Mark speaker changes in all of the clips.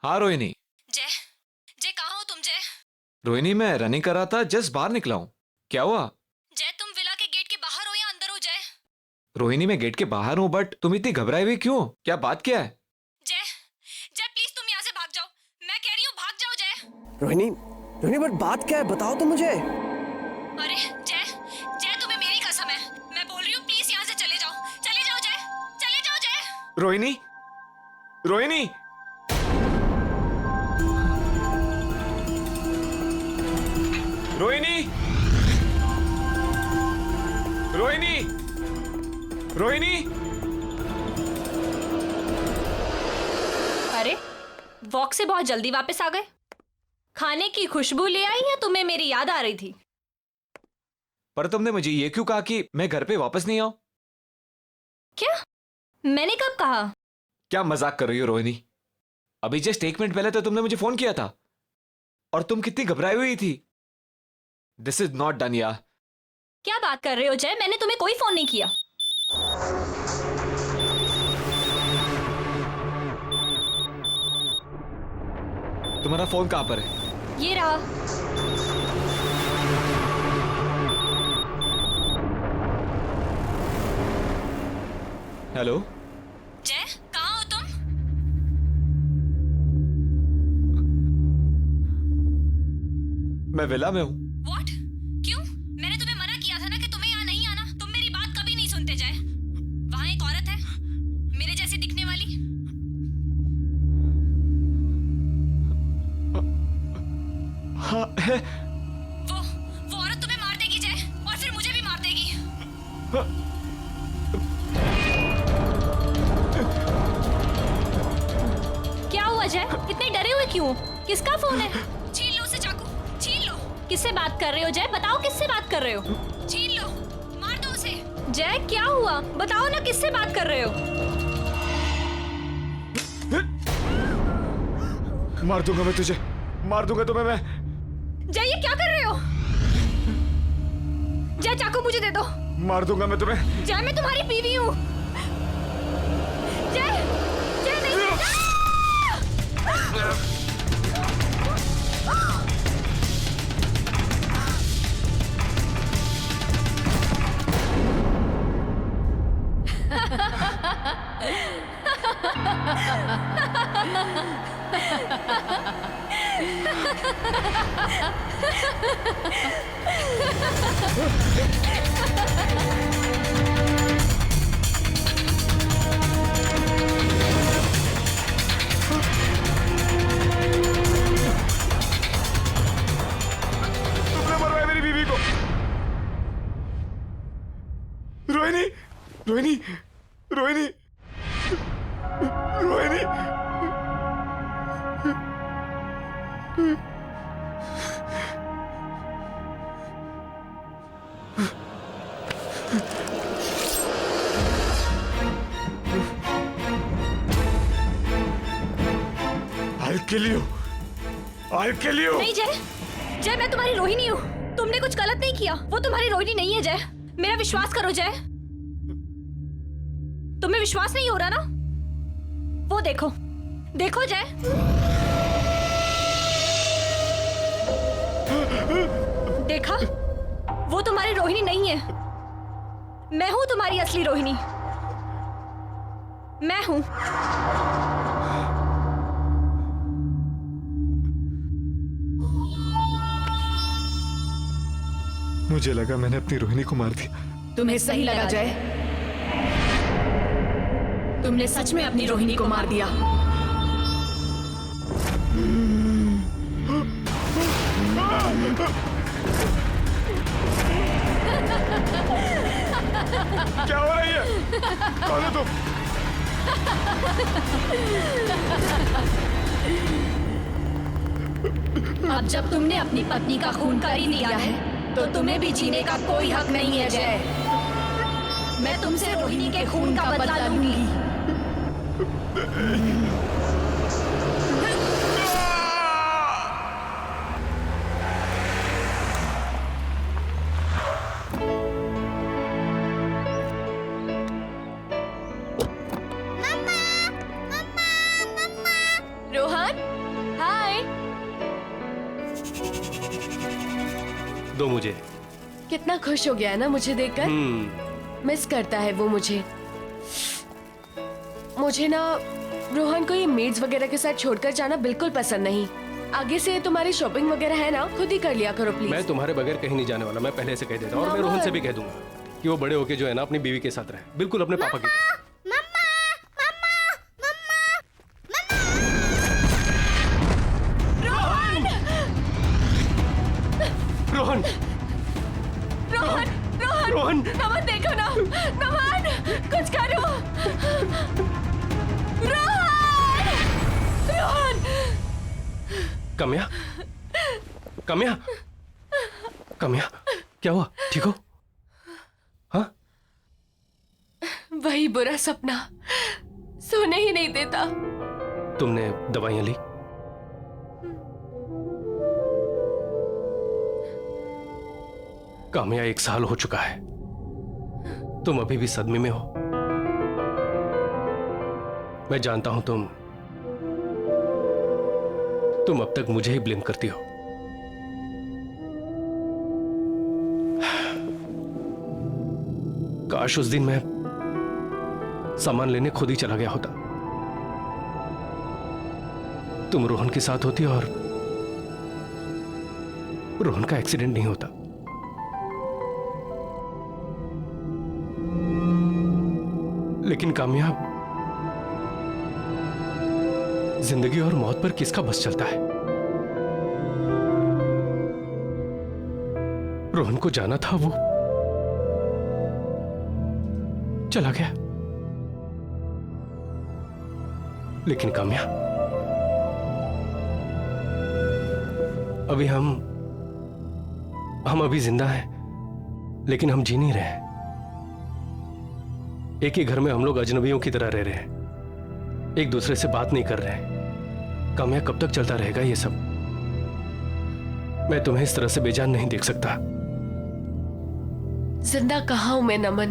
Speaker 1: हाँ रोहिणी।
Speaker 2: जय, जय कहाँ हो तुम जय?
Speaker 1: रोहिणी मैं रनिंग कर रहा था, जस्ट बाहर निकला हूँ। क्या हुआ?
Speaker 2: जय तुम विला के गेट के बाहर हो या अंदर हो जय?
Speaker 1: रोहिणी मैं गेट के बाहर हूँ, बट तुम इतनी घबराई हुई क्यों? क्या बात क्या है?
Speaker 2: जय, जय प्लीज तुम यहाँ से भाग जाओ। मैं कह रही हूँ भाग जाओ जय।
Speaker 3: रोहिणी, रोहिणी बट बात क्या है, बताओ तो मुझे।
Speaker 2: अरे जय, जय तुम्हें मेरी कसम है, मैं बोल रही हूँ प्लीज यहाँ से चले जाओ। चले जाओ जय, चले जाओ जय।
Speaker 1: रोहिणी, रोहिणी, रोहिणी, रोहिणी, रोहिणी।
Speaker 2: अरे वॉक से बहुत जल्दी वापस आ गए। खाने की खुशबू ले आई या तुम्हें मेरी याद आ रही थी?
Speaker 1: पर तुमने मुझे ये क्यों कहा कि मैं घर पे वापस नहीं आऊं?
Speaker 2: क्या? मैंने कब कहा?
Speaker 1: क्या मजाक कर रही हो रोहिणी? अभी जस्ट 1 मिनट पहले तो तुमने मुझे फोन किया था और तुम कितनी घबराई हुई थी। दिस इज नॉट डन यार।
Speaker 2: क्या बात कर रहे हो जय? मैंने तुम्हें कोई फोन नहीं किया।
Speaker 1: तुम्हारा फोन कहाँ पर है?
Speaker 2: ये रहा।
Speaker 1: हेलो
Speaker 2: जय कहाँ हो तुम?
Speaker 1: मैं विला में हूँ।
Speaker 2: What? क्यों? मैंने तुम्हें मना किया था ना कि तुम्हें यहाँ नहीं आना। तुम मेरी बात कभी नहीं सुनते जय। वहाँ एक औरत है, मेरे जैसी दिखने वाली।
Speaker 1: हाँ है।
Speaker 2: वो औरत तुम्हें मार देगी जय, और फिर मुझे भी मार देगी। क्या हुआ जय? इतने डरे हुए क्यों? किसका फोन है? छीन लो उसे चाकू, छीन लो। किससे बात कर रहे हो जय? बताओ किससे बात कर रहे हो? छीन लो, मार दो उसे। जय क्या हुआ? बताओ ना किससे बात कर रहे हो?
Speaker 1: मार दूंगा मैं तुझे, मार दूंगा तुम्हें मैं।
Speaker 2: जय ये क्या कर रहे हो? जय चाकू मुझे दे दो।
Speaker 1: मार दूंगा मैं तुम्हें।
Speaker 2: जय मैं तुम्हारी बीवी हूँ। जय, जय नहीं।
Speaker 1: तुमने मरवाया मेरी बीवी को। Rohini, Rohini, Rohini, Rohini. I'll kill you. I'll kill you.
Speaker 2: नहीं जय, जय मैं तुम्हारी रोहिणी हूँ। तुमने कुछ गलत नहीं किया। वो तुम्हारी रोहिणी नहीं है जय। मेरा विश्वास करो जय। तुम्हें विश्वास नहीं हो रहा ना? वो देखो, देखो जय। देखा? वो तुम्हारी रोहिणी नहीं है। मैं हूं तुम्हारी असली रोहिणी। मैं हूं।
Speaker 1: मुझे लगा मैंने अपनी रोहिणी को मार दिया।
Speaker 4: तुम्हें सही लगा जय। तुमने सच में अपनी रोहिणी को मार दिया।
Speaker 1: क्या हो रही है? कौन है तुम?
Speaker 4: अब जब तुमने अपनी पत्नी का खून कर ही लिया है, तो तुम्हें भी जीने का कोई हक नहीं है जय। मैं तुमसे रोहिणी के खून का बदला लूंगी।
Speaker 2: रोहन
Speaker 5: दो मुझे।
Speaker 6: कितना खुश हो गया है ना मुझे देखकर। मिस करता है वो मुझे। मुझे ना रोहन को ये मेड्स वगैरह के साथ छोड़कर जाना बिल्कुल पसंद नहीं। आगे से तुम्हारी शॉपिंग वगैरह है ना, खुद ही कर लिया करो प्लीज।
Speaker 5: मैं तुम्हारे बगैर कहीं नहीं जाने वाला, मैं पहले से कह देता हूँ। और मैं रोहन से भी कह दूंगा कि वो बड़े होके जो है ना अपनी बीवी के साथ रहे, बिल्कुल अपने पापा की तरह। रोहन
Speaker 6: रोहन रोहन
Speaker 5: रोहन
Speaker 6: नमन देखो ना, नमन कुछ करो। रोहन रोहन
Speaker 5: कम्या, कम्या, कम्या, क्या हुआ? ठीक हो? हाँ?
Speaker 6: वही बुरा सपना सोने ही नहीं देता।
Speaker 5: तुमने दवाइयां ली? काम्या 1 साल हो चुका है, तुम अभी भी सदमे में हो। मैं जानता हूं तुम अब तक मुझे ही ब्लेम करती हो। काश उस दिन मैं सामान लेने खुद ही चला गया होता, तुम रोहन के साथ होती और रोहन का एक्सीडेंट नहीं होता। लेकिन कामयाब, जिंदगी और मौत पर किसका बस चलता है? रोहन को जाना था, वो चला गया। लेकिन काम्या, अभी हम अभी जिंदा हैं, लेकिन हम जी नहीं रहे हैं। एक ही घर में हम लोग अजनबियों की तरह रह रहे हैं, एक दूसरे से बात नहीं कर रहे हैं। काम्या, कब तक चलता रहेगा ये सब? मैं तुम्हें इस तरह से बेजान नहीं देख सकता।
Speaker 6: जिंदा कहाँ हूं मैं नमन,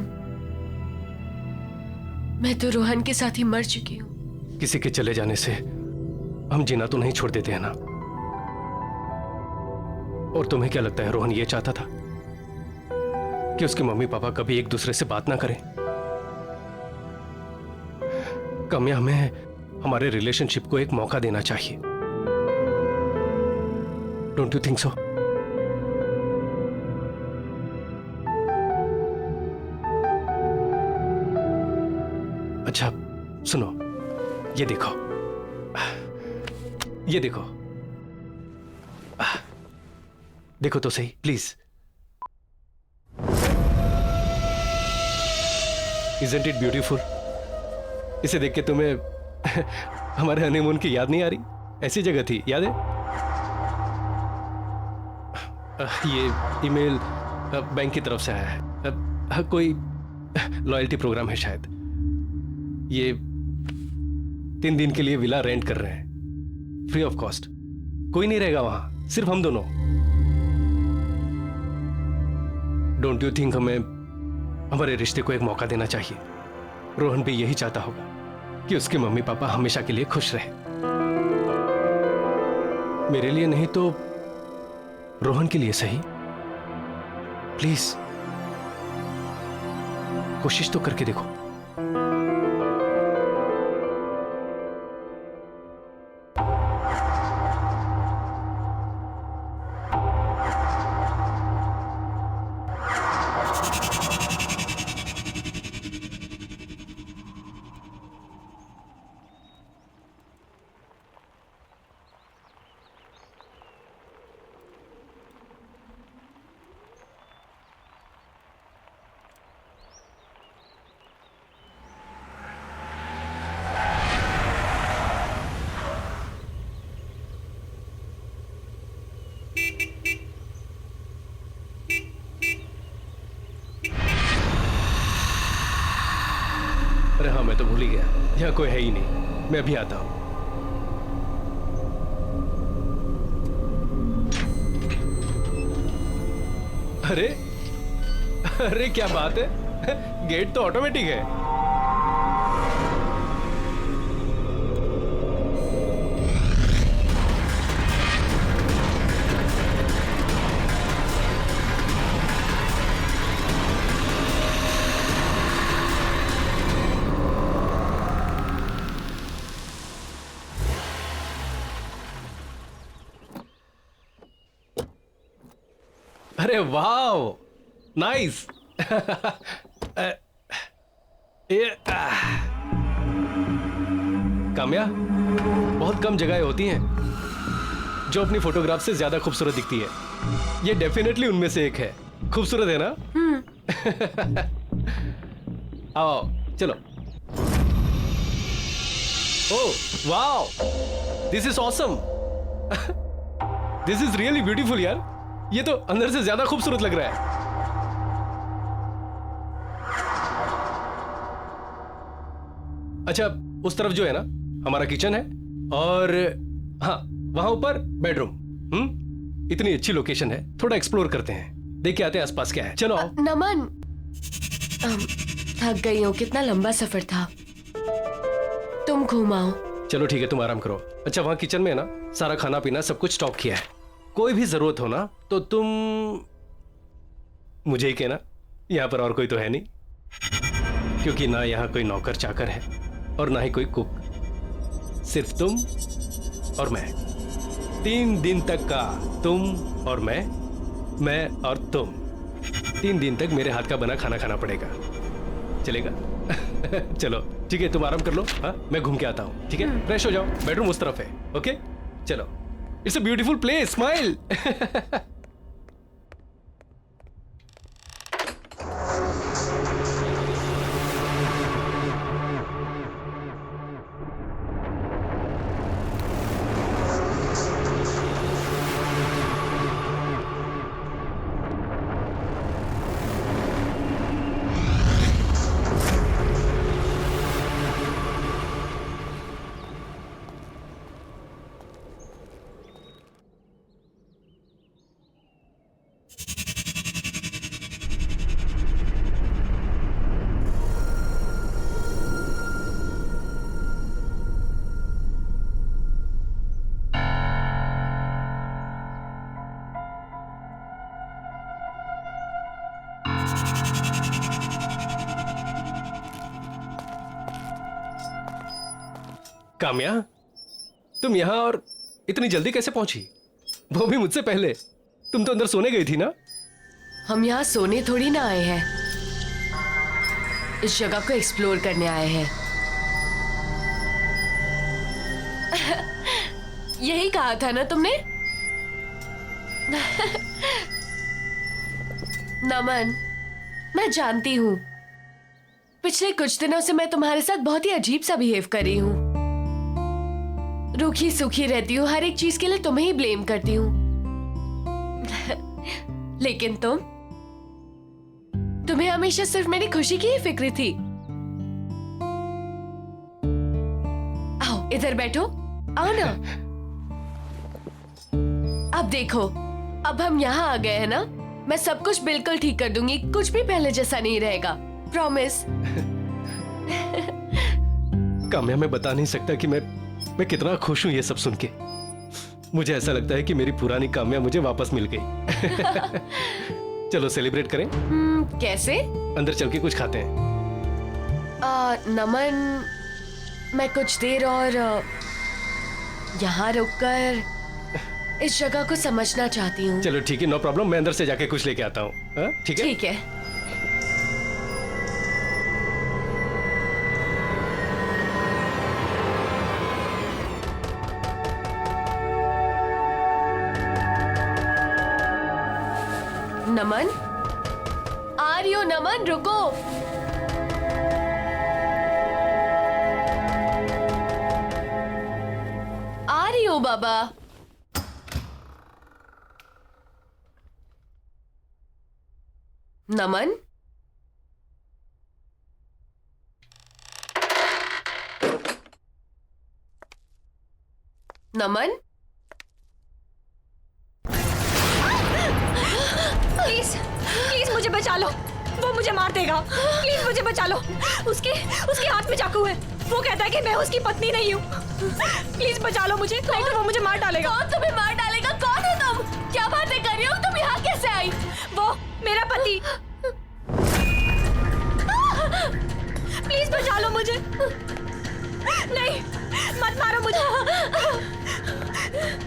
Speaker 6: मैं तो रोहन के साथ ही मर चुकी हूं।
Speaker 5: किसी के चले जाने से हम जीना तो नहीं छोड़ देते हैं ना। और तुम्हें क्या लगता है रोहन ये चाहता था कि उसके मम्मी पापा कभी एक दूसरे से बात ना करें? काम्या, हमें हमारे रिलेशनशिप को एक मौका देना चाहिए। Don't you think so? अच्छा सुनो, ये देखो, ये देखो, देखो तो सही प्लीज। Isn't it beautiful? इसे देख के तुम्हें हमारे हनीमून की याद नहीं आ रही? ऐसी जगह थी, याद है? ये ईमेल बैंक की तरफ से आया है, कोई लॉयल्टी प्रोग्राम है शायद। ये 3 दिन के लिए विला रेंट कर रहे हैं, फ्री ऑफ कॉस्ट। कोई नहीं रहेगा वहां, सिर्फ हम दोनों। डोंट यू थिंक हमें हमारे रिश्ते को एक मौका देना चाहिए? रोहन भी यही चाहता होगा कि उसके मम्मी पापा हमेशा के लिए खुश रहे। मेरे लिए नहीं तो रोहन के लिए सही। प्लीज कोशिश तो करके देखो। अरे हाँ, मैं तो भूल ही गया, यहाँ कोई है ही नहीं। मैं अभी आता हूँ। अरे अरे क्या बात है, गेट तो ऑटोमेटिक है। अरे वाह, नाइस। काम्या, बहुत कम जगहें होती हैं जो अपनी फोटोग्राफ से ज्यादा खूबसूरत दिखती है। ये डेफिनेटली उनमें से एक है। खूबसूरत है ना? आओ चलो। Oh wow, this is awesome. This is really beautiful यार। ये तो अंदर से ज्यादा खूबसूरत लग रहा है। अच्छा, उस तरफ जो है ना हमारा किचन है, और हाँ वहां ऊपर बेडरूम। इतनी अच्छी लोकेशन है, थोड़ा एक्सप्लोर करते हैं, देख के आते हैं आसपास क्या है। चलो।
Speaker 6: नमन, थक गई हूँ, कितना लंबा सफर था। तुम घुमाओ।
Speaker 5: चलो ठीक है, तुम आराम करो। अच्छा, वहां किचन में है ना सारा खाना पीना सब कुछ स्टॉक किया है। कोई भी जरूरत हो ना तो तुम मुझे ही कहना। यहाँ पर और कोई तो है नहीं, क्योंकि ना यहाँ कोई नौकर चाकर है और ना ही कोई कुक। सिर्फ तुम और मैं। 3 दिन तक का तुम और मैं और तुम। 3 दिन तक मेरे हाथ का बना खाना खाना पड़ेगा। चलेगा? चलो ठीक है, तुम आराम कर लो। हाँ, मैं घूम के आता हूँ। ठीक है, फ्रेश हो जाओ। बेडरूम उस तरफ है। ओके चलो। It's a beautiful place. Smile. Kamya, तुम यहां और इतनी जल्दी कैसे पहुंची? वो भी मुझसे पहले। तुम तो अंदर सोने गई थी ना?
Speaker 6: हम यहाँ सोने थोड़ी ना आए हैं, इस जगह को एक्सप्लोर करने आए हैं। यही कहा था ना तुमने? नमन, मैं जानती हूँ पिछले कुछ दिनों से मैं तुम्हारे साथ बहुत ही अजीब सा बिहेव कर रही हूँ। रूखी सूखी रहती हूँ, हर एक चीज के लिए तुम्हें ही ब्लेम करती हूँ। लेकिन तुम्हें हमेशा सिर्फ मेरी खुशी की ही फिक्र थी। आओ इधर बैठो, आओ ना। अब देखो, अब हम यहाँ आ गए हैं ना, मैं सब कुछ बिल्कुल ठीक कर दूंगी। कुछ भी पहले जैसा नहीं रहेगा, प्रॉमिस।
Speaker 5: काम्या, मैं बता नहीं सकता कि मैं कितना खुश हूं ये सब सुन के। मुझे ऐसा लगता है कि मेरी पुरानी काम्या मुझे वापस मिल गई। चलो सेलिब्रेट करें।
Speaker 6: कैसे?
Speaker 5: अंदर चल के कुछ खाते हैं।
Speaker 6: नमन, मैं कुछ देर और यहाँ रुककर इस जगह को समझना चाहती हूँ।
Speaker 5: चलो ठीक है, नो प्रॉब्लम। मैं अंदर से जाके कुछ लेके आता हूँ। ठीक है?
Speaker 6: ठीक है। नमन, आ रही हो? नमन रुको। आ रही हो बाबा। नमन, नमन,
Speaker 2: प्लीज प्लीज मुझे बचा लो, वो मुझे मार देगा। प्लीज मुझे बचा लो। उसके हाथ में चाकू है। वो कहता है कि मैं उसकी पत्नी नहीं हूँ। प्लीज बचा लो मुझे, नहीं तो वो मुझे मार डालेगा।
Speaker 6: कौन तुम्हें मार डालेगा? कौन है तुम? क्या बातें कर रही हो? तुम यहाँ कैसे आई?
Speaker 2: वो मेरा पति। प्लीज बचा लो मुझे। नहीं, मत मारो मुझे।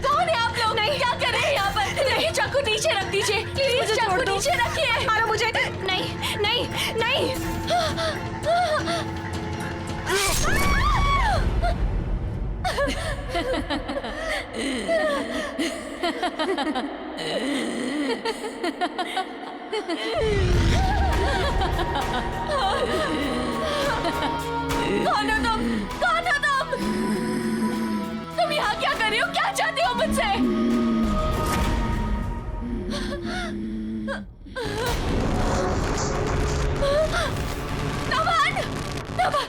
Speaker 6: कौन है आप लोग?
Speaker 2: नहीं।
Speaker 6: क्या कर रहे हैं यहाँ पर? नहीं, चाकू नीचे रख दीजिए। प्लीज
Speaker 2: छोड़ दो। नीचे रखिए। मारो मुझे। नहीं नहीं नहीं। कौन हो तुम? कौन हो तुम? तुम यहाँ क्या कर रही हो? क्या चाहती हो मुझसे? नमन! नमन!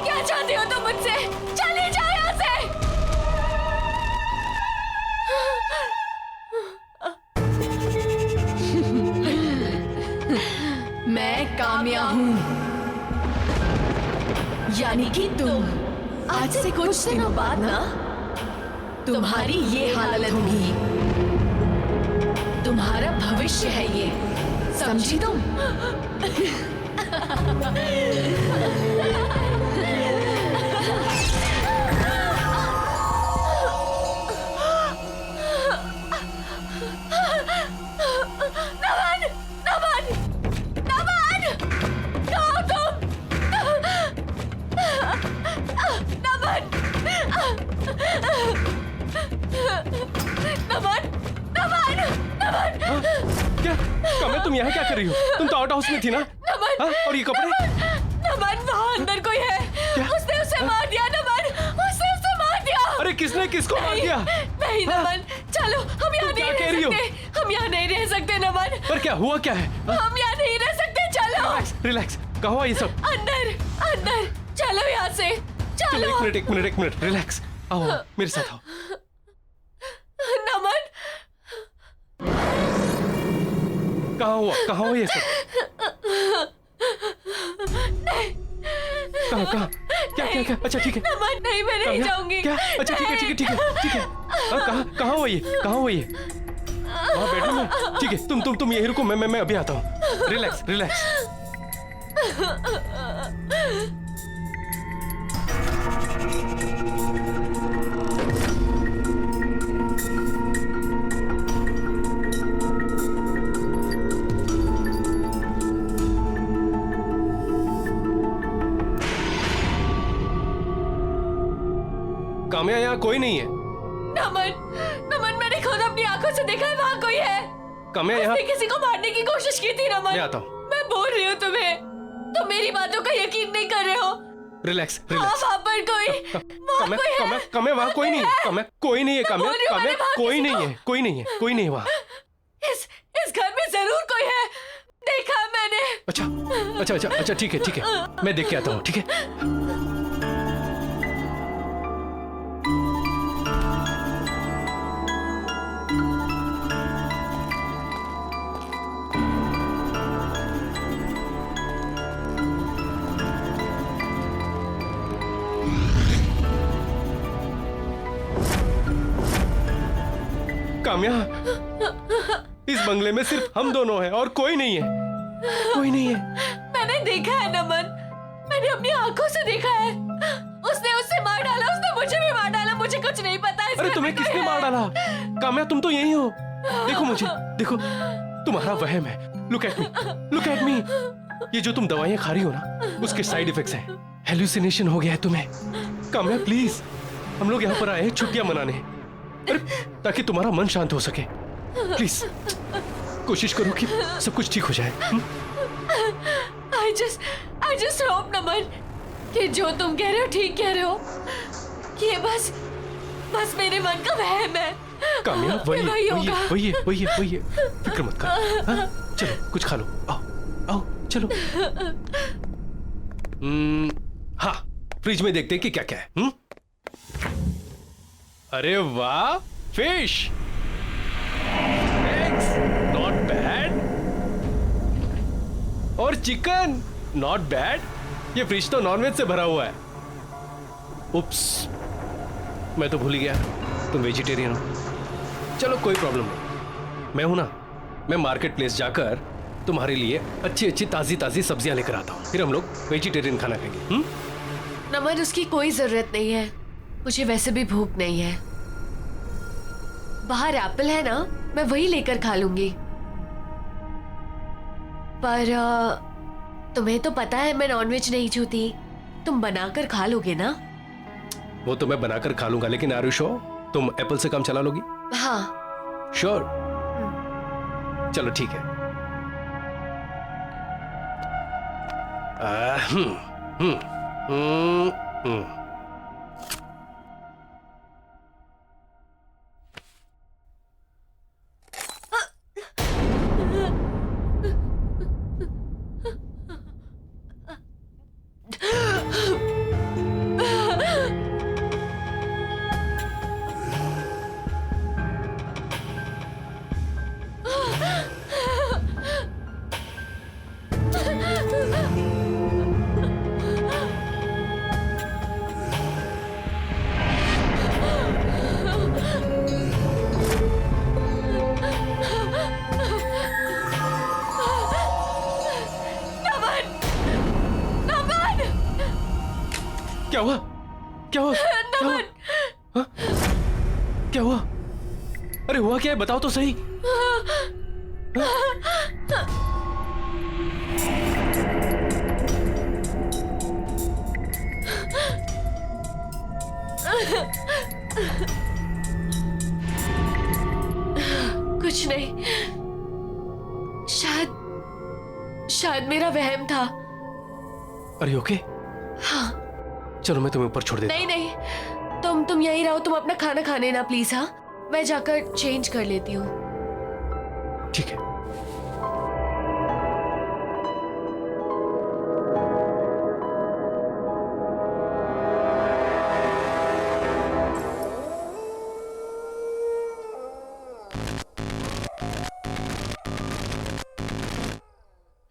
Speaker 2: क्या चाहती हो तुम मुझसे? चले जाओ यहाँ से।
Speaker 4: मैं काम्या हूँ, यानी कि तुम। आज से कुछ दिनों बाद ना तुम्हारी ये हालत होगी। तुम्हारा भविष्य है ये, समझी तुम?
Speaker 2: नमन! नमन! नमन! कहाँ हो तुम? नमन! नमन! नमन! नमन!
Speaker 5: क्या काम्या, तुम यहाँ क्या कर रही हो? तुम तो आउट हाउस में थी ना?
Speaker 2: नमन!
Speaker 5: हाँ? और ये कपड़े?
Speaker 2: नमन, वहाँ अंदर कोई है। उसने उसे मार दिया। नमन, उसने उसे मार दिया।
Speaker 5: अरे किसने किसको मार दिया?
Speaker 2: नहीं नमन, चलो हम यहाँ नहीं
Speaker 5: कह
Speaker 2: रह
Speaker 5: रही हो?
Speaker 2: सकते। हम यहाँ नहीं रह सकते नमन।
Speaker 5: पर क्या हुआ, क्या है?
Speaker 2: हम यहाँ नहीं रह सकते। चलो
Speaker 5: रिलैक्स। कहाँ हुआ ये सब?
Speaker 2: अंदर अंदर चलो यहाँ से।
Speaker 5: चलो
Speaker 2: चलो
Speaker 5: एक मिनट रिलैक्स। आओ मेरे साथ आओ।
Speaker 2: नमन,
Speaker 5: कहाँ हुआ ये सब? कहाँ क्या? अच्छा ठीक है।
Speaker 2: नमन नहीं, मैं नहीं जाऊंगी।
Speaker 5: क्या? अच्छा ठीक है। हाँ, कहाँ हुआ ये? हाँ बेडरूम में। ठीक है, तुम यहीं रुको, मैं अभी आता हूँ। रिलैक्स। काम्या, यहाँ कोई नहीं है।
Speaker 2: नमन, मैंने खुद अपनी आंखों से देखा है, वहाँ कोई है।
Speaker 5: काम्या, यहाँ
Speaker 2: उसने किसी को मारने की कोशिश की थी। नमन,
Speaker 5: मैं आता हूँ।
Speaker 2: मैं बोल रही हूँ तुम्हें, तुम मेरी बातों का यकीन नहीं कर रहे हो।
Speaker 5: रिलैक्स।
Speaker 2: वहाँ पर कोई, वहाँ कोई है।
Speaker 5: काम्या, वहाँ कोई नहीं है। काम्या, कोई नहीं है। काम्या,
Speaker 2: बोल रही हूँ, मैंने वहाँ
Speaker 5: कोई
Speaker 2: किसी
Speaker 5: नहीं है। कोई नहीं है वहाँ।
Speaker 2: इस घर में जरूर कोई है, देखा है मैंने।
Speaker 5: अच्छा ठीक है। मैं देख के आता हूँ, ठीक है? काम्या, इस बंगले में सिर्फ हम दोनों हैं और कोई नहीं है।
Speaker 2: मैंने देखा है नमन, मैंने अपनी आंखों से देखा है। उसने उससे मार डाला, उसने मुझे भी मार डाला। मुझे कुछ नहीं पता।
Speaker 5: अरे तुम्हें किसने मार डाला? काम्या, तुम तो यही हो। देखो मुझे, देखो, तुम्हारा वहम है। Look at me. ये जो तुम दवाइयां खा रही हो ना, उसके साइड इफेक्ट्स हैं। हेलुसिनेशन हो गया है तुम्हें। काम्या प्लीज, हम लोग यहाँ पर आए हैं छुट्टियां मनाने, ताकि तुम्हारा मन शांत हो सके। प्लीज कोशिश करो कि सब कुछ ठीक हो जाए।
Speaker 2: I just hope नमन कि जो तुम कह रहे हो ठीक कह रहे हो, कि ये बस मेरे मन का वहम है।
Speaker 5: काम्या,
Speaker 2: वही होगा।
Speaker 5: वही है। फिक्र मत कर। हाँ? चलो कुछ खा लो। आओ चलो। हाँ, फ्रिज में देखते हैं कि क्या क्या है। अरे वाह, फिश, एग्स, नॉट बैड। और चिकन, नॉट बैड। ये फ्रिज तो नॉनवेज से भरा हुआ है। उप्स, मैं तो भूल ही गया तुम वेजिटेरियन हो। चलो कोई प्रॉब्लम नहीं, मैं हूं ना, मैं मार्केट प्लेस जाकर तुम्हारे लिए अच्छी अच्छी ताजी ताजी सब्जियां लेकर आता हूँ, फिर हम लोग वेजिटेरियन खाना खाएंगे।
Speaker 6: नमन, उसकी कोई जरूरत नहीं है, मुझे वैसे भी भूख नहीं है। बाहर एप्पल है ना, मैं वही लेकर खा लूंगी। पर तुम्हें तो पता है मैं नॉनवेज नहीं छूती, तुम बनाकर खा लोगे ना?
Speaker 5: वो तो मैं बनाकर खा लूंगा, लेकिन आर यू श्योर तुम एप्पल से काम चला लोगी?
Speaker 6: हाँ।
Speaker 5: श्योर? चलो ठीक है। क्या हुआ? क्या हुआ? क्या हुआ? हाँ? क्या हुआ? अरे हुआ क्या है, बताओ तो सही।
Speaker 6: कुछ नहीं, शायद मेरा वहम था।
Speaker 5: अरे ओके?
Speaker 6: हाँ।
Speaker 5: चलो मैं तुम्हें ऊपर छोड़ देता
Speaker 6: नहीं नहीं, तुम यहीं रहो, तुम अपना खाना खाने ना प्लीज। हाँ, मैं जाकर चेंज कर लेती हूँ।
Speaker 5: ठीक है।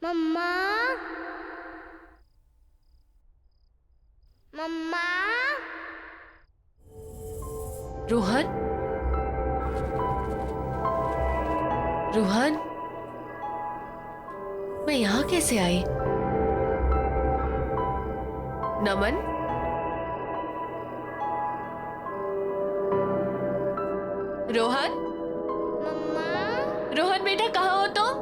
Speaker 7: मम्मा, मम्मा।
Speaker 6: रोहन, रोहन, मैं यहाँ कैसे आई? नमन, रोहन,
Speaker 7: मम्मा।
Speaker 6: रोहन बेटा कहाँ हो तुम?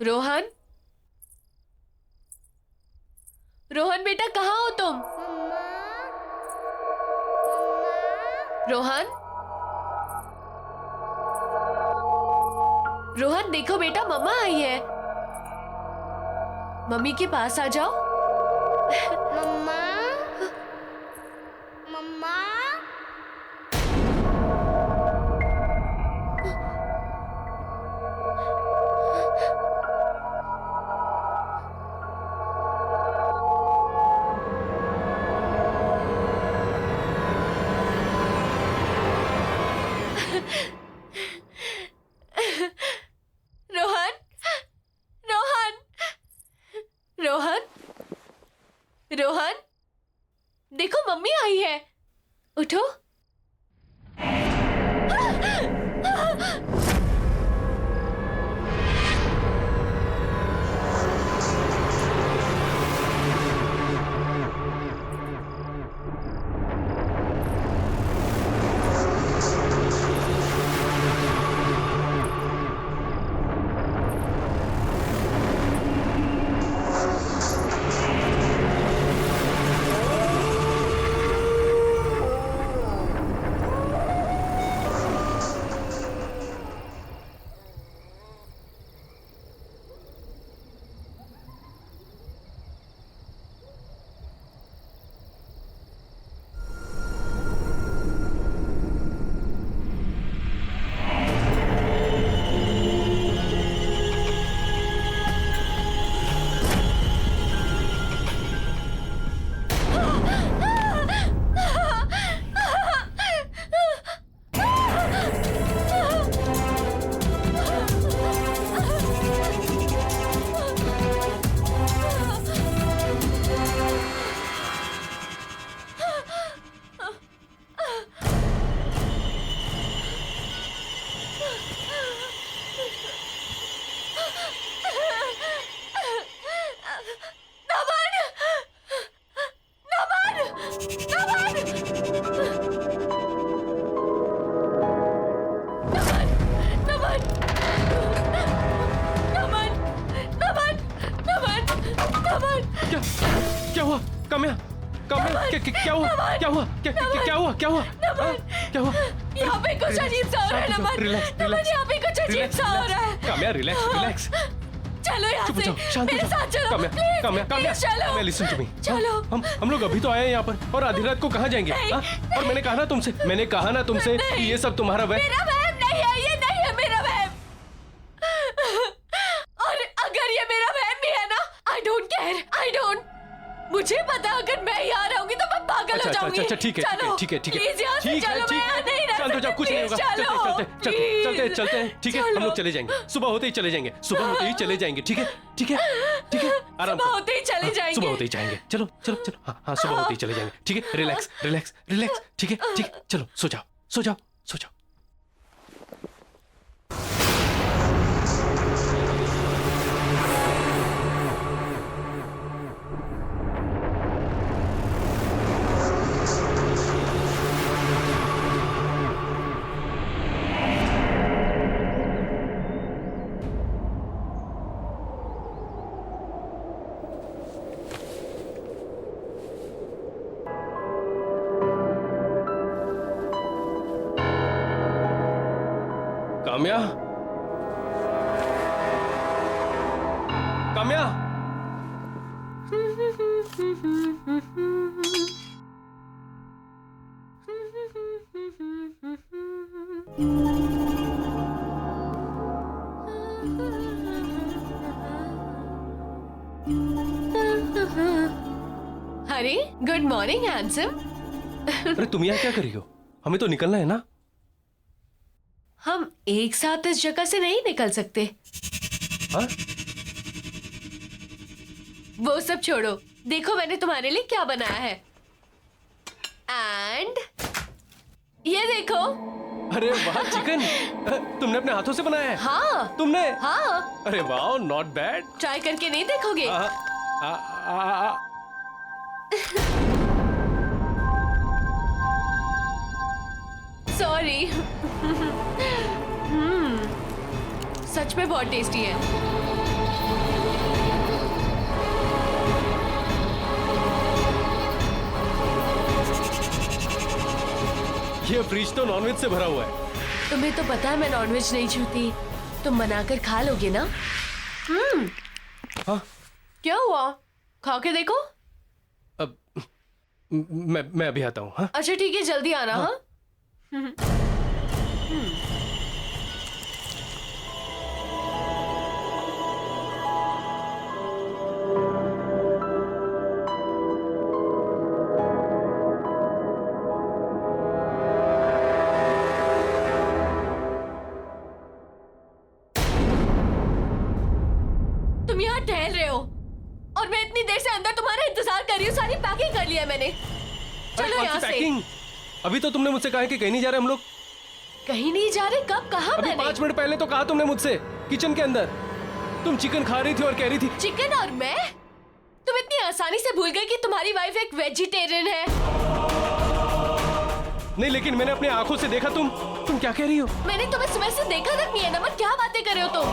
Speaker 6: रोहन, रोहन बेटा कहाँ हो तुम? रोहन, रोहन देखो बेटा, मम्मा आई है, मम्मी के पास आ जाओ।
Speaker 7: मम्मा, मम्मा।
Speaker 6: रोहन, रोहन, रोहन, रोहन, देखो मम्मी आई है, उठो।
Speaker 5: काम्या क्या हुआ क्या हुआ क्या हुआ क्या हुआ?
Speaker 6: यहाँ पे कुछ अजीब सा हो रहा है नमन।
Speaker 5: रिलैक्स,
Speaker 6: नमन,
Speaker 5: रिलैक्स,
Speaker 6: यहाँ पे कुछ अजीब सा हो रहा है।
Speaker 5: काम्या रिलैक्स।
Speaker 6: चलो यहाँ
Speaker 5: चुप हो
Speaker 6: से,
Speaker 5: जाओ, शांत हो
Speaker 6: मेरे
Speaker 5: जाओ।
Speaker 6: साथ चलो,
Speaker 5: काम्या
Speaker 6: प्लीज चलो।
Speaker 5: Listen to me.
Speaker 6: चलो।
Speaker 5: हम लोग अभी तो आए हैं यहाँ पर और आधी रात को कहाँ जाएंगे?
Speaker 6: नहीं।
Speaker 5: हाँ? और मैंने कहा ना तुमसे कि ये सब तुम्हारा वह।
Speaker 6: मेरा वहम नहीं है, ये नहीं है मेरा वहम। और अगर ये मेरा वहम भी है ना, आई डोंट केयर। मुझे पता है अगर मैं यहाँ रहूंगी तो मैं पागल हो जाऊंगी।
Speaker 5: अच्छा ठीक है
Speaker 6: चलो, प्लीज यहाँ से चलो, मैं यहाँ नहीं रह
Speaker 5: शांत हो जाओ, कुछ नहीं होगा।
Speaker 6: सकती।
Speaker 5: चलते हैं, ठीक है, हम लोग चले जाएंगे। सुबह होते ही चले जाएंगे, ठीक है, आराम
Speaker 6: सुबह होते ही चले जाएंगे।
Speaker 5: सुबह होते ही जाएंगे। चलो हाँ, सुबह होते ही चले जाएंगे, ठीक है। रिलैक्स, ठीक है, चलो सो जाओ। काम्या
Speaker 6: हरी, गुड मॉर्निंग हैंडसम।
Speaker 5: अरे तुम यहाँ क्या कर रही हो? हमें तो निकलना है ना।
Speaker 6: हम एक साथ इस जगह से नहीं निकल सकते।
Speaker 5: हाँ?
Speaker 6: वो सब छोड़ो, देखो मैंने तुम्हारे लिए क्या बनाया है। एंड ये देखो।
Speaker 5: अरे वाह, चिकन तुमने अपने हाथों से बनाया है?
Speaker 6: हाँ।
Speaker 5: तुमने?
Speaker 6: हाँ।
Speaker 5: अरे वाह, नॉट बैड।
Speaker 6: ट्राई करके नहीं देखोगे? सॉरी। सच में बहुत टेस्टी है।
Speaker 5: ये फ्रिज तो नॉनवेज से भरा हुआ है।
Speaker 6: तुम्हें तो पता है मैं नॉनवेज नहीं छूती। तुम बनाकर खा लोगे ना?
Speaker 5: हाँ?
Speaker 6: क्या हुआ? खा के देखो।
Speaker 5: अब मैं अभी आता हूँ। हाँ?
Speaker 6: अच्छा ठीक है, जल्दी आना। हाँ? तुम यहाँ टहल रहे हो और मैं इतनी देर से अंदर तुम्हारा इंतजार कर रही हूँ। सारी पैकिंग कर लिया मैंने। चलो यहाँ से।
Speaker 5: पैकिंग? अभी तो तुमने मुझसे कहा है कि कहीं नहीं जा रहे हम लोग।
Speaker 6: कहीं नहीं जा रहे? कब कहा
Speaker 5: अभी
Speaker 6: मैंने?
Speaker 5: 5 मिनट पहले तो कहा तुमने मुझसे, किचन के अंदर। तुम चिकन खा रही थी और कह रही थी।
Speaker 6: चिकन और मैं? तुम इतनी आसानी से भूल गए कि तुम्हारी वाइफ एक वेजिटेरियन है।
Speaker 5: नहीं, लेकिन मैंने अपने आंखों से देखा। तुम क्या कह रही हो?
Speaker 6: मैंने तुम्हें सुबह से देखा तक नहीं है नमन। क्या बातें कर रहे हो तुम?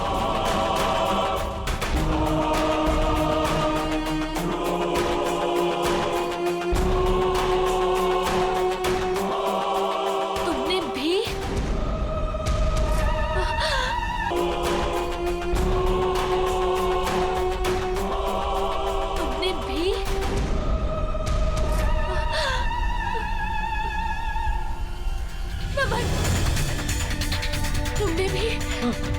Speaker 6: तुमने भी? तुमने भी? नमन, तुमने भी?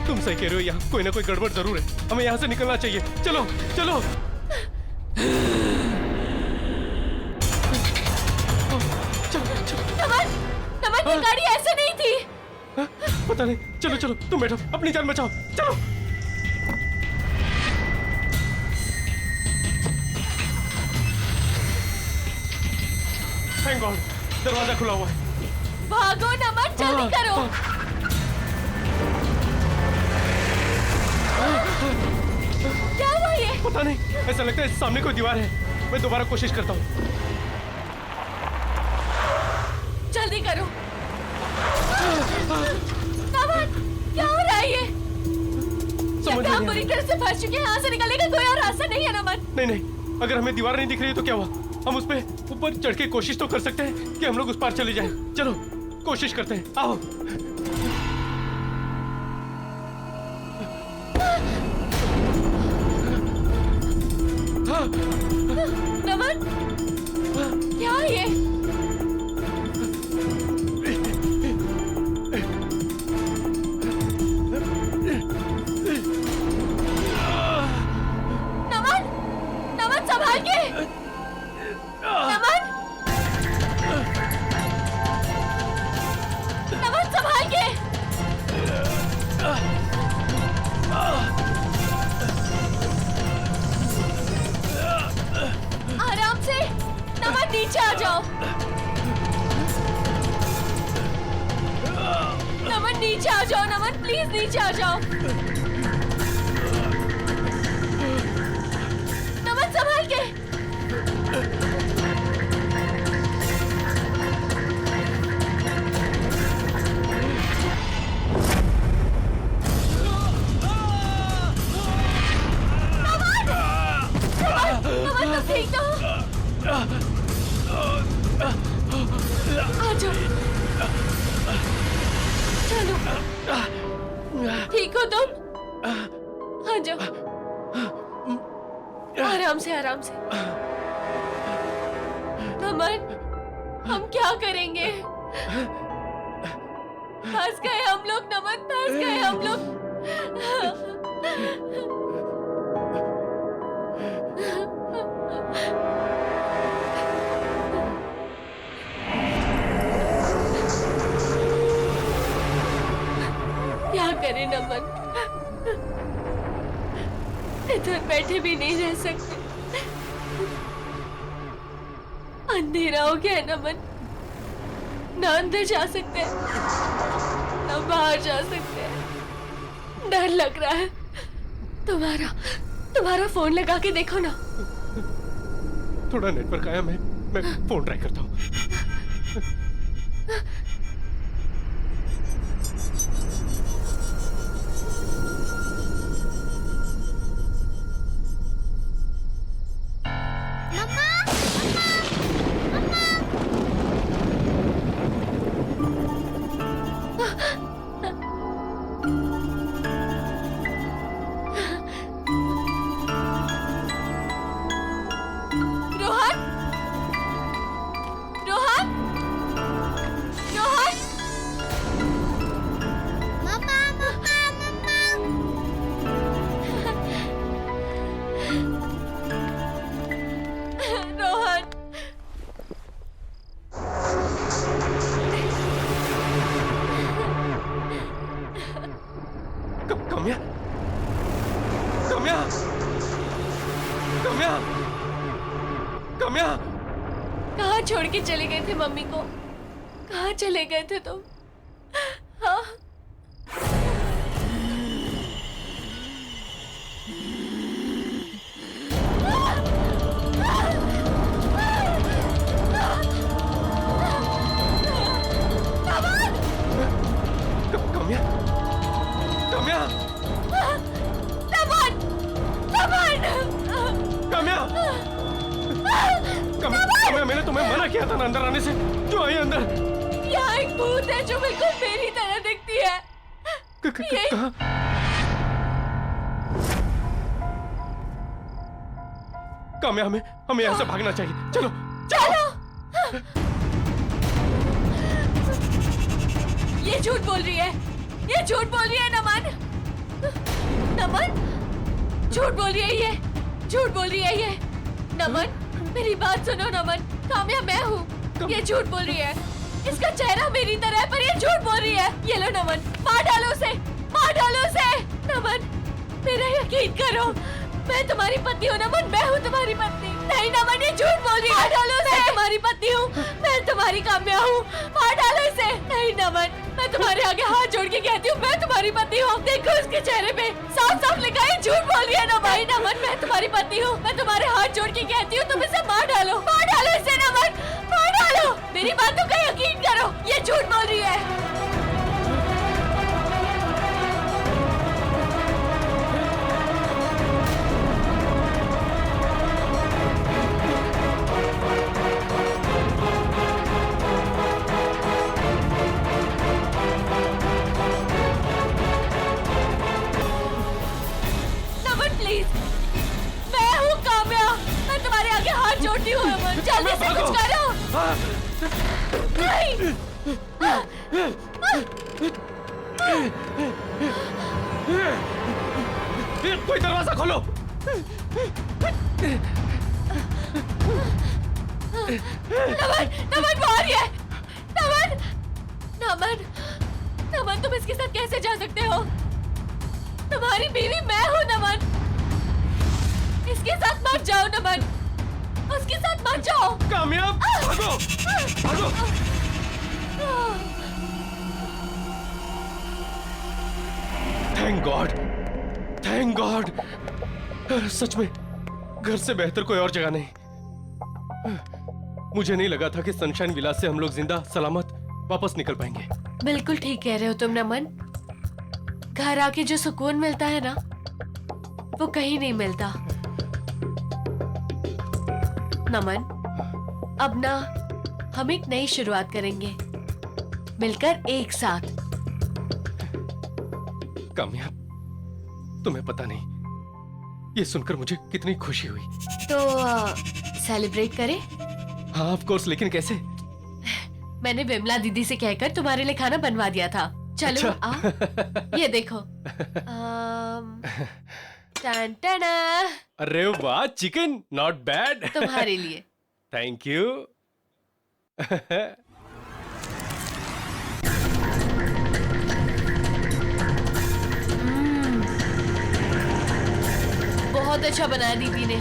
Speaker 5: तुम सही कह रहे हो, यहाँ कोई ना कोई गड़बड़ जरूर है। हमें यहाँ से निकलना चाहिए। चलो।
Speaker 6: नमन, ये गाड़ी ऐसे नहीं थी।
Speaker 5: पता नहीं। चलो, तुम बैठो, अपनी जान बचाओ। चलो। थैंक गॉड, दरवाजा खुला हुआ है।
Speaker 6: भागो नमन, जल्दी करो। क्या हुआ ये?
Speaker 5: पता नहीं, ऐसा लगता है सामने कोई दीवार है। मैं दोबारा कोशिश करता हूँ।
Speaker 6: जल्दी करो। नमन, क्या हो रहा है ये?
Speaker 5: समझ
Speaker 6: हम
Speaker 5: नहीं
Speaker 6: बुरी तरह से फंस चुके हैं। यहाँ से निकलने का कोई और रास्ता नहीं है नमन।
Speaker 5: नहीं, अगर हमें दीवार नहीं दिख रही है तो क्या हुआ? हम उस पे ऊपर चढ़ के कोशिश तो कर सकते हैं कि हम लोग उस पार चले जाएं। चलो कोशिश करते हैं, आओ।
Speaker 6: नमन, क्या ये? नमन, नमन संभाल के। नमन, नमन संभाल के। आराम से। नमन नीचे आ जाओ। नमन नीचे आ जाओ। नमन प्लीज नीचे आ जाओ। नमन संभाल के। नमन तुम ठीक तो हो? आ जाओ। चलो, ठीक हो तुम? आ जाओ। आराम से, आराम से। नमन, हम क्या करेंगे? फंस गए हम लोग। नमन फंस गए हम लोग। क्या करें नमन, इधर बैठे भी नहीं रह सकते। अंधेरा हो गया है नमन, ना अंदर जा सकते हैं ना बाहर जा सकते हैं। डर लग रहा है। तुम्हारा फोन लगा के देखो ना।
Speaker 5: थोड़ा नेटवर्क आया, मैं फोन ट्राई करता हूँ।
Speaker 6: रोहन, रोहन, रोहन,
Speaker 7: मम्मा मम्मा मम्मा
Speaker 6: रोहन।
Speaker 5: काम्या, काम्या, काम्या, काम्या।
Speaker 6: कहाँ छोड़ के चले गए थे मम्मी को? कहाँ चले गए थे तुम? हाँ?
Speaker 5: काम्या, काम्या,
Speaker 6: नमन, नमन,
Speaker 5: काम्या, काम्या, मैंने तुम्हें मना किया था ना अंदर आने से। क्यों आई अंदर?
Speaker 6: यहाँ एक भूत है जो बिल्कुल मेरी तरह दिखती है। ये
Speaker 5: कहाँ? काम्या, हमें यहाँ से भागना चाहिए। चलो,
Speaker 6: चलो। ये झूठ बोल रही है। ये झूठ बोल रही है नमन। नमन झूठ बोल रही है। ये झूठ बोल रही है। ये नमन मेरी बात सुनो नमन। काम्या मैं हूँ। ये झूठ बोल रही है। इसका चेहरा मेरी तरह है पर ये झूठ बोल रही है। ये लो नमन, मार डालो उसे, मार डालो उसे। नमन मेरा यकीन करो, मैं तुम्हारी पत्नी हूँ नमन। मैं हूँ तुम्हारी पत्नी। नहीं नमन ये झूठ बोल रही है। मार डालो उसे। मैं तुम्हारी पत्नी हूँ, मैं तुम्हारी काम्या हूँ। मार डालो इसे। नहीं नमन मैं तुम्हारे आगे हाथ जोड़ के कहती हूँ मैं तुम्हारी पत्नी हूँ। देखो उसके चेहरे पे साफ साफ लिखा है झूठ बोल रही है नमन। नहीं नमन मैं तुम्हारी पत्नी हूँ। मैं तुम्हारे हाथ जोड़ के कहती हूँ तुम इसे मार डालो, मार डालो इसे नमन, मार डालो। मेरी बातों का यकीन करो, ये झूठ बोल रही है। छोड़ती हूँ अमन, जल्दी से कुछ करो। नहीं।
Speaker 5: कोई दरवाजा खोलो।
Speaker 6: नमन, नमन वो आ रही है। नमन, नमन, नमन तुम इसके साथ कैसे जा सकते हो? तुम्हारी बीवी मैं हूँ नमन। इसके साथ मत जाओ नमन, उसके साथ मत जाओ।
Speaker 5: कामयाब, भागो, भागो। Thank God, thank God. सच में घर से बेहतर कोई और जगह नहीं। मुझे नहीं लगा था कि सनशाइन विला से हम लोग जिंदा सलामत वापस निकल पाएंगे।
Speaker 6: बिल्कुल ठीक कह रहे हो तुम नमन। घर आके जो सुकून मिलता है ना, वो कहीं नहीं मिलता। नमन, अब ना हम एक नई शुरुआत करेंगे, मिलकर एक साथ।
Speaker 5: कामयाब, तुम्हें पता नहीं ये सुनकर मुझे कितनी खुशी हुई।
Speaker 6: तो सेलिब्रेट करें?
Speaker 5: हाँ ऑफ कोर्स, लेकिन कैसे?
Speaker 6: मैंने विमला दीदी से कहकर तुम्हारे लिए खाना बनवा दिया था। चलो
Speaker 5: अच्छा।
Speaker 6: आओ, ये देखो। टन टना,
Speaker 5: अरे वाह, चिकन नॉट बैड।
Speaker 6: तुम्हारे लिए।
Speaker 5: Thank you.
Speaker 6: बहुत अच्छा बनाया दीदी ने।